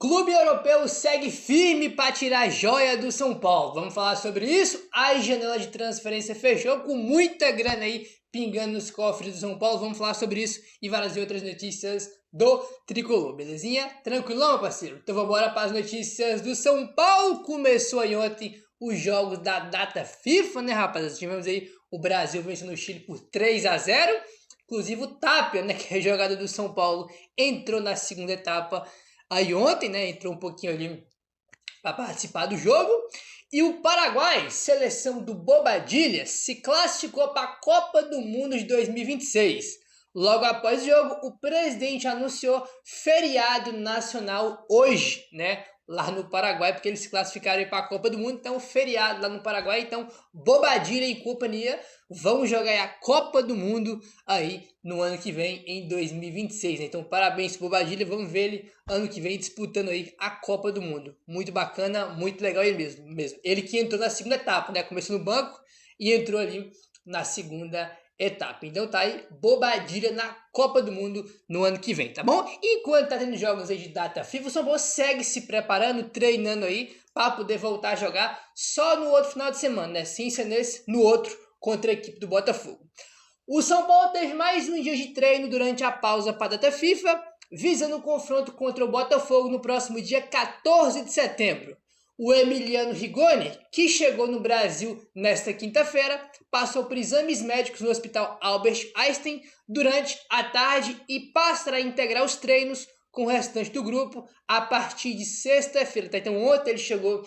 Clube europeu segue firme para tirar a joia do São Paulo. Vamos falar sobre isso? A janela de transferência fechou com muita grana aí pingando nos cofres do São Paulo. Vamos falar sobre isso e várias outras notícias do Tricolor, belezinha? Tranquilão, meu parceiro? Então vamos embora para as notícias do São Paulo. Começou aí ontem os jogos da data FIFA, né, rapaziada? Tivemos aí o Brasil vencendo o Chile por 3-0. Inclusive o Tapia, né, que é jogador do São Paulo, entrou na segunda etapa aí ontem, né? Entrou um pouquinho ali para participar do jogo. E o Paraguai, seleção do Bobadilha, se classificou para a Copa do Mundo de 2026. Logo após o jogo, o presidente anunciou feriado nacional hoje, né? Lá no Paraguai, porque eles se classificaram para a Copa do Mundo, então feriado lá no Paraguai. Então, Bobadilha e companhia vão jogar a Copa do Mundo aí no ano que vem, em 2026. Né? Então, parabéns pro Bobadilha, vamos ver ele ano que vem disputando aí a Copa do Mundo. Muito bacana, muito legal ele mesmo. Ele que entrou na segunda etapa, né? Começou no banco e entrou ali na segunda etapa. Então tá aí, Bobadilha na Copa do Mundo no ano que vem, tá bom? Enquanto tá tendo jogos aí de data FIFA, o São Paulo segue se preparando, treinando aí para poder voltar a jogar só no outro final de semana, né? Sem ser nesse, no outro, contra a equipe do Botafogo. O São Paulo teve mais um dia de treino durante a pausa para a data FIFA, visando o confronto contra o Botafogo no próximo dia 14 de setembro. O Emiliano Rigoni, que chegou no Brasil nesta quinta-feira, passou por exames médicos no Hospital Albert Einstein durante a tarde e passará a integrar os treinos com o restante do grupo a partir de sexta-feira. Tá? Então ontem ele chegou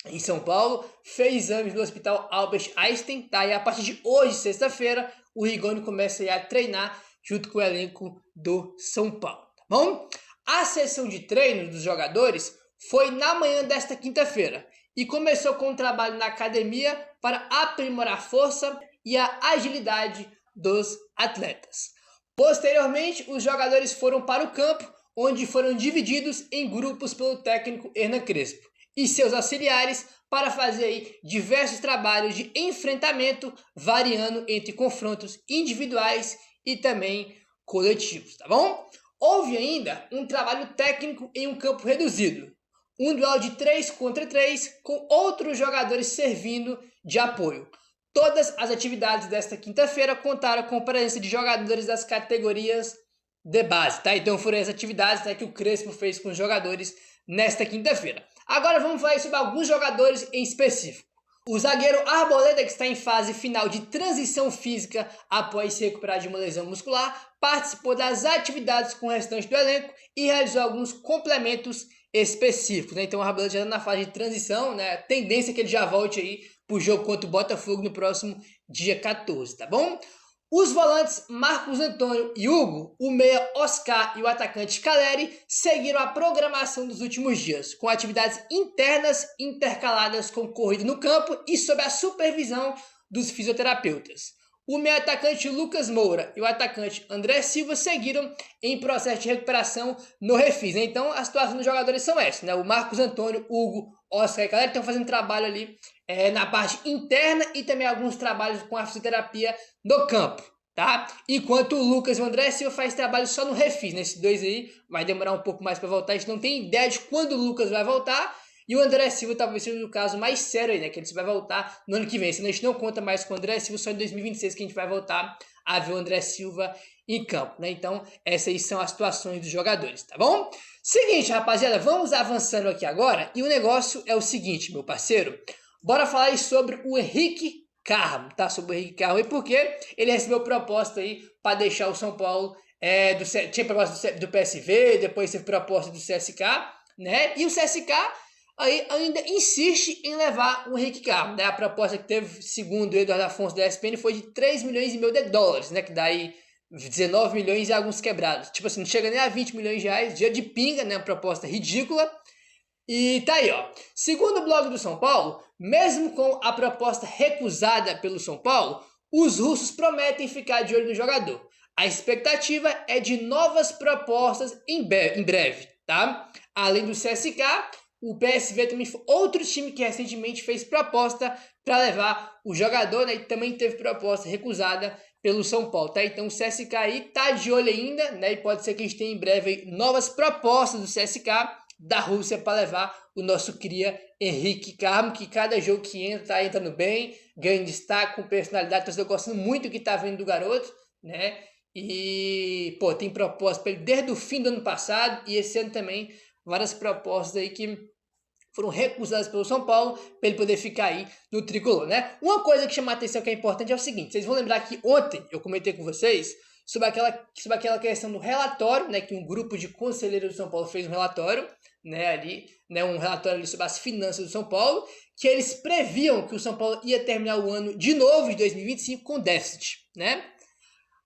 em São Paulo, fez exames no Hospital Albert Einstein, tá? E a partir de hoje, sexta-feira, o Rigoni começa a treinar junto com o elenco do São Paulo, tá bom? A sessão de treino dos jogadores foi na manhã desta quinta-feira e começou com um trabalho na academia para aprimorar a força e a agilidade dos atletas. Posteriormente, os jogadores foram para o campo, onde foram divididos em grupos pelo técnico Hernan Crespo e seus auxiliares para fazer aí diversos trabalhos de enfrentamento, variando entre confrontos individuais e também coletivos, tá bom? Houve ainda um trabalho técnico em um campo reduzido, um duelo de 3 contra 3 com outros jogadores servindo de apoio. Todas as atividades desta quinta-feira contaram com a presença de jogadores das categorias de base, tá? Então foram as atividades, tá, que o Crespo fez com os jogadores nesta quinta-feira. Agora vamos falar sobre alguns jogadores em específico. O zagueiro Arboleda, que está em fase final de transição física após se recuperar de uma lesão muscular, participou das atividades com o restante do elenco e realizou alguns complementos específicos. Né? Então o Arboleda já está na fase de transição, né? A tendência é que ele já volte aí para o jogo contra o Botafogo no próximo dia 14, tá bom? Os volantes Marcos Antônio e Hugo, o meia Oscar e o atacante Caleri seguiram a programação dos últimos dias, com atividades internas intercaladas com corrida no campo e sob a supervisão dos fisioterapeutas. O meia atacante Lucas Moura e o atacante André Silva seguiram em processo de recuperação no Refis. Né? Então, a situação dos jogadores são essas. Né? O Marcos Antônio, Hugo, Oscar e Caleri estão fazendo trabalho ali na parte interna e também alguns trabalhos com a fisioterapia no campo, tá? Enquanto o Lucas e o André Silva faz trabalho só no Refis, né? Esses dois aí vai demorar um pouco mais para voltar, a gente não tem ideia de quando o Lucas vai voltar e o André Silva talvez seja o caso mais sério aí, né? Que ele vai voltar no ano que vem, senão a gente não conta mais com o André Silva, só em 2026 que a gente vai voltar a ver o André Silva em campo, né? Então, essas aí são as situações dos jogadores, tá bom? Seguinte, rapaziada, vamos avançando aqui agora e o negócio é o seguinte, meu parceiro. Bora falar aí sobre o Henrique Carmo, tá? Sobre o Henrique Carmo e por que ele recebeu proposta aí para deixar o São Paulo, tinha proposta do PSV, depois teve proposta do CSK, né? E o CSK aí ainda insiste em levar o Henrique Carmo, né? A proposta que teve, segundo o Eduardo Afonso da ESPN, foi de 3,5 milhões de dólares, né? Que dá aí 19 milhões e alguns quebrados. Tipo assim, não chega nem a 20 milhões de reais, dia de pinga, né? Uma proposta ridícula. E tá aí, ó. Segundo o blog do São Paulo, mesmo com a proposta recusada pelo São Paulo, os russos prometem ficar de olho no jogador. A expectativa é de novas propostas em breve, tá? Além do CSK, o PSV também foi outro time que recentemente fez proposta para levar o jogador, né? E também teve proposta recusada pelo São Paulo, tá? Então o CSK aí tá de olho ainda, né? E pode ser que a gente tenha em breve novas propostas do CSK da Rússia para levar o nosso cria Henrique Carmo, que cada jogo que entra tá entrando bem, ganha destaque com personalidade. Então eu tô gostando muito do que tá vendo do garoto, né? E, pô, tem proposta para ele desde o fim do ano passado e esse ano também várias propostas aí que foram recusadas pelo São Paulo para ele poder ficar aí no tricolor, né? Uma coisa que chama a atenção que é importante é o seguinte, vocês vão lembrar que ontem eu comentei com vocês sobre aquela questão do relatório, né, que um grupo de conselheiros do São Paulo fez um relatório, né, ali, né, um relatório ali sobre as finanças do São Paulo, que eles previam que o São Paulo ia terminar o ano de novo, de 2025, com déficit, né?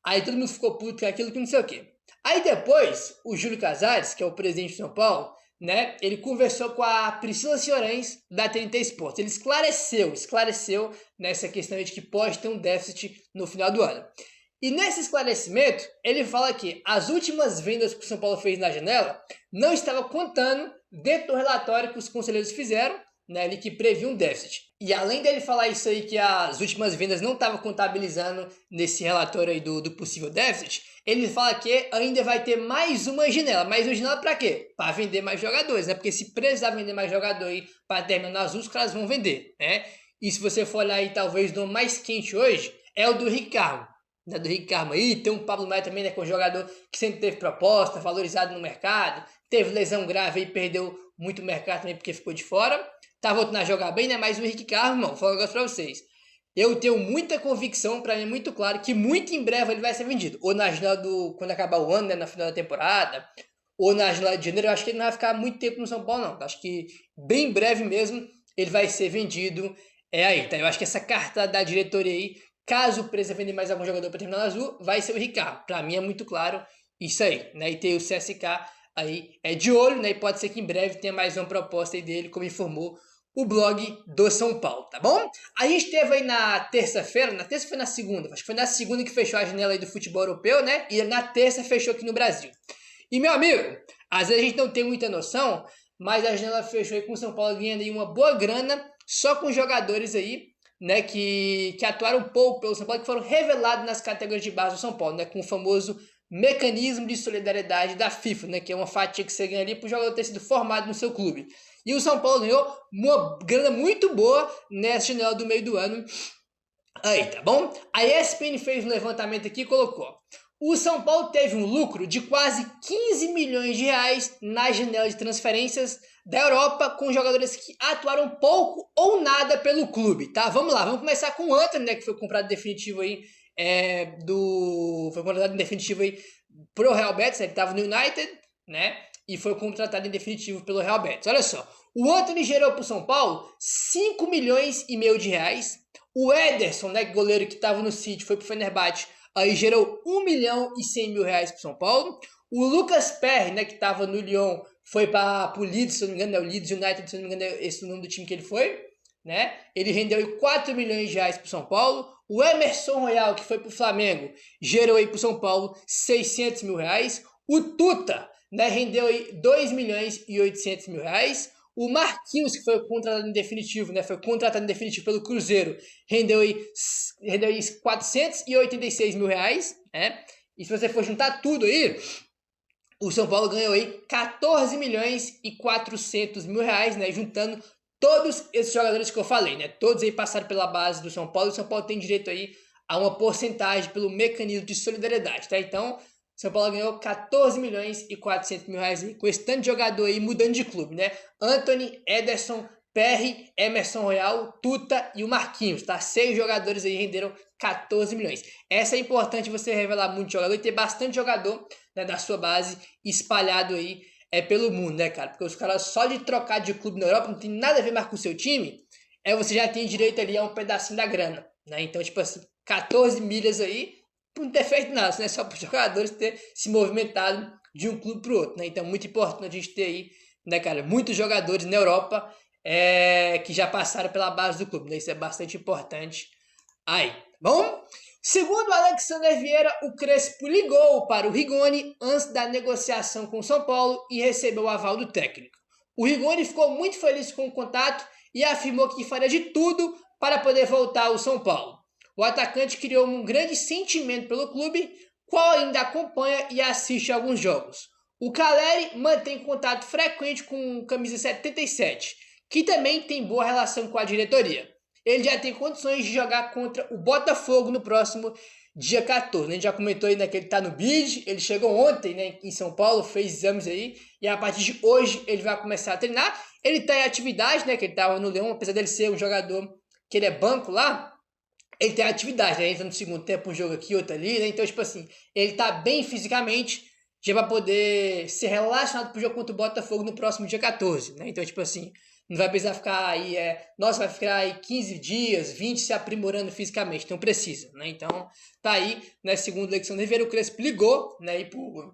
Aí todo mundo ficou puto com aquilo que não sei o quê. Aí depois, o Júlio Casares, que é o presidente do São Paulo, né, ele conversou com a Priscila Ciorães, da TNT Sports. Ele esclareceu nessa questão de que pode ter um déficit no final do ano. E nesse esclarecimento, ele fala que as últimas vendas que o São Paulo fez na janela não estava contando dentro do relatório que os conselheiros fizeram, né, ele que previa um déficit. E além dele falar isso aí, que as últimas vendas não estavam contabilizando nesse relatório aí do possível déficit, ele fala que ainda vai ter mais uma janela. Mais uma janela para quê? Para vender mais jogadores, né? Porque se precisar vender mais jogador aí para terminar azul, os caras vão vender, né? E se você for olhar aí, talvez o nome mais quente hoje é o do Ricardo. Né, do Ricardo aí, tem um Pablo Maia também, né, que é um jogador que sempre teve proposta, valorizado no mercado, teve lesão grave e perdeu muito mercado também porque ficou de fora, tá voltando a jogar bem, né, mas o Henrique Carmo, irmão, vou falar um negócio pra vocês, eu tenho muita convicção, pra mim é muito claro, que muito em breve ele vai ser vendido, ou na janela quando acabar o ano, né, na final da temporada, ou na janela de janeiro. Eu acho que ele não vai ficar muito tempo no São Paulo, não, acho que bem breve mesmo ele vai ser vendido, aí, tá, eu acho que essa carta da diretoria aí, caso o Presa vender mais algum jogador para terminar no azul, vai ser o Ricardo. Para mim é muito claro isso aí, né? E tem o CSK aí de olho, né? E pode ser que em breve tenha mais uma proposta aí dele, como informou o blog do São Paulo, tá bom? A gente teve aí na terça-feira, foi na segunda, acho que foi na segunda que fechou a janela aí do futebol europeu, né? E na terça fechou aqui no Brasil. E meu amigo, às vezes a gente não tem muita noção, mas a janela fechou aí com o São Paulo ganhando aí uma boa grana, só com jogadores aí, né, que atuaram um pouco pelo São Paulo, que foram revelados nas categorias de base do São Paulo, né, com o famoso mecanismo de solidariedade da FIFA, né, que é uma fatia que você ganha ali para o jogador ter sido formado no seu clube. E o São Paulo ganhou uma grana muito boa nessa janela do meio do ano. Aí, tá bom? A ESPN fez um levantamento aqui e colocou: o São Paulo teve um lucro de quase 15 milhões de reais na janela de transferências da Europa, com jogadores que atuaram pouco ou nada pelo clube, tá? Vamos lá, vamos começar com o Antony, né, que foi comprado definitivo aí, foi contratado em definitivo aí pro Real Betis, né, que estava no United, né, e foi contratado em definitivo pelo Real Betis. Olha só, o Antony gerou pro São Paulo 5 milhões e meio de reais, o Ederson, né, goleiro que estava no City, foi pro Fenerbahçe, aí gerou 1 milhão e 100 mil reais pro São Paulo. O Lucas Perry, né, que estava no Lyon, foi para o Leeds, se eu não me engano, é o Leeds United, se eu não me engano, é esse o nome do time que ele foi, né? Ele rendeu aí 4 milhões de reais para o São Paulo. O Emerson Royal, que foi para o Flamengo, gerou aí para o São Paulo 600 mil reais. O Tuta, né, rendeu aí 2 milhões e 800 mil reais. O Marquinhos, que foi contratado em definitivo, né, foi contratado em definitivo pelo Cruzeiro, rendeu aí 486 mil reais, né? E se você for juntar tudo aí, o São Paulo ganhou aí 14 milhões e 400 mil reais, né? Juntando todos esses jogadores que eu falei, né? Todos aí passaram pela base do São Paulo. E o São Paulo tem direito aí a uma porcentagem pelo mecanismo de solidariedade, tá? Então, o São Paulo ganhou 14 milhões e 400 mil reais aí, com esse tanto de jogador aí mudando de clube, né? Antony, Ederson, Perry, Emerson Royal, Tuta e o Marquinhos, tá? 6 jogadores aí renderam 14 milhões. Essa é importante, você revelar muito jogador e ter bastante jogador, né, da sua base espalhado aí pelo mundo, né, cara? Porque os caras só de trocar de clube na Europa não tem nada a ver mais com o seu time, você já tem direito ali a um pedacinho da grana, né? Então, tipo assim, 14 milhas aí, não ter feito nada, né? Só para os jogadores ter se movimentado de um clube pro outro, né? Então, muito importante a gente ter aí, né, cara, muitos jogadores na Europa que já passaram pela base do clube, né? Isso é bastante importante aí, tá bom? Segundo o Alexander Vieira, o Crespo ligou para o Rigoni antes da negociação com o São Paulo e recebeu o aval do técnico. O Rigoni ficou muito feliz com o contato e afirmou que faria de tudo para poder voltar ao São Paulo. O atacante criou um grande sentimento pelo clube, qual ainda acompanha e assiste alguns jogos. O Caleri mantém contato frequente com o camisa 77, que também tem boa relação com a diretoria. Ele já tem condições de jogar contra o Botafogo no próximo dia 14. A gente já comentou aí, né, que ele tá no bid, ele chegou ontem, né, em São Paulo, fez exames aí, e a partir de hoje ele vai começar a treinar. Ele tá em atividade, né, que ele tava no Leão, apesar dele ser um jogador que ele é banco lá, ele tem atividade, né, entra no segundo tempo, um jogo aqui, outro ali, né, então, tipo assim, ele tá bem fisicamente, já vai poder ser relacionado pro jogo contra o Botafogo no próximo dia 14, né, então, tipo assim, não vai precisar ficar aí, nossa, vai ficar aí 15 dias, 20 se aprimorando fisicamente, não precisa, né? Então, tá aí, né, segundo a Alexandre Ribeiro, o Crespo ligou, né, e pro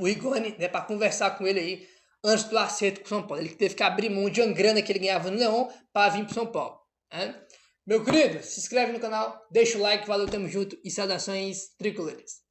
Rigoni, né, para conversar com ele aí antes do acerto com o São Paulo. Ele teve que abrir mão de uma grana que ele ganhava no Leão para vir pro São Paulo, né? Meu querido, se inscreve no canal, deixa o like, valeu, tamo junto e saudações tricolores.